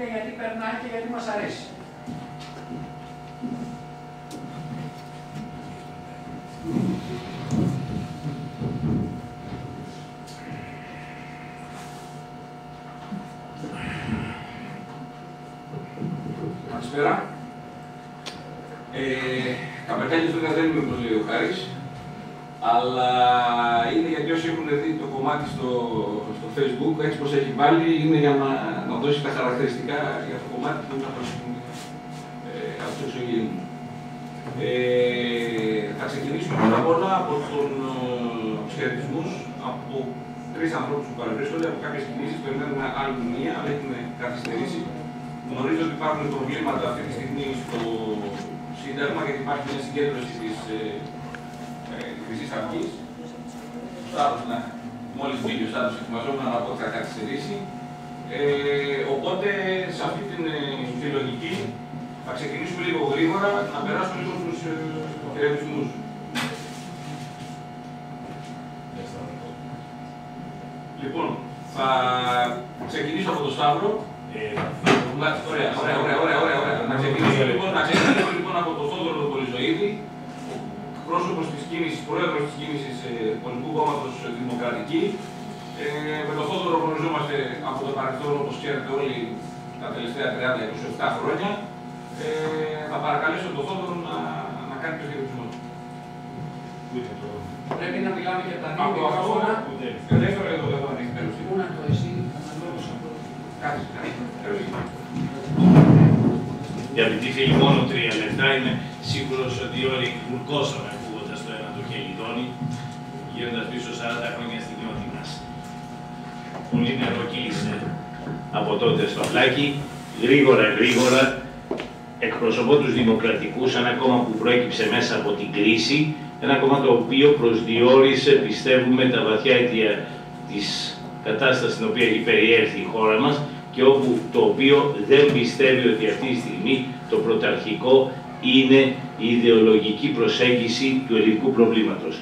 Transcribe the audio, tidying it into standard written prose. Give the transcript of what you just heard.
κόπια γιατί περνάει και γιατί μας αρέσει. Καλησπέρα. Καπετάνιος βέβαια δεν είμαι, όπως λέει ο Χάρης, αλλά είναι γιατί όσοι έχουν δει το κομμάτι στο Facebook, έτσι πως έχει βάλει, είναι για να δώσει τα χαρακτηριστικά για το κομμάτι που θα προσφύγουν από το εξωγήινο. Θα ξεκινήσουμε πρώτα απ' όλα από τους χαιρετισμούς από τρεις ανθρώπους που παρευρίσκονται, από κάποιες κινήσεις, περιμένουμε άλλη μία, αλλά έχουμε καθυστερήσει. Γνωρίζω ότι υπάρχουν προβλήματα αυτή τη στιγμή στο Σύνταγμα, γιατί υπάρχει μια συγκέντρωση της Χρυσής Αυγής. Μόλις βγήκε ο Στάδος, ετοιμαζόμουν να πω ότι θα καθυστερήσει. Οπότε, σε αυτή τη λογική, θα ξεκινήσουμε λίγο γρήγορα, να περάσουμε λίγο στους χαιρετισμούς. Λοιπόν, θα ξεκινήσω από τον Σταύρο. Ωραία. Να ξεκινήσω λοιπόν από τον Θόδωρο τον Πολυζωίδη, πρόσωπος της κίνησης, πρόεδρος της κίνησης Πολιτικού Κόμματος Δημοκρατική. Με τον Θόδωρο γνωριζόμαστε από το παρελθόν, όπως ξέρετε όλοι, τα τελευταία 30-27 χρόνια. Θα παρακαλέσω τον Θόδωρο να κάνει το χαιρετισμό. Πρέπει να μιλάμε για τα δύο μικρόφωνα. Δεύτερο εδώ αν έχει τέλος. Πού να το εσύ, Αγαπητοί φίλοι, μόνο 3 λεπτά. Είμαι σίγουρος ότι όλοι κουρκώσαμε ακούγοντας το ένα το χελιδόνι, γίνοντας πίσω 40 χρόνια στην νιώτη μας. Πολύ νερό κύλησε από τότε στο πλάκι. Γρήγορα εκπροσωπώ τους δημοκρατικούς, ένα κόμμα που προέκυψε μέσα από την κρίση, ένα κόμμα το οποίο προσδιορίσε, πιστεύουμε, τα βαθιά αίτια της κατάστασης στην οποία έχει περιέλθει η χώρα μας και όπου το οποίο δεν πιστεύει ότι αυτή τη στιγμή το πρωταρχικό είναι η ιδεολογική προσέγγιση του ελληνικού προβλήματος.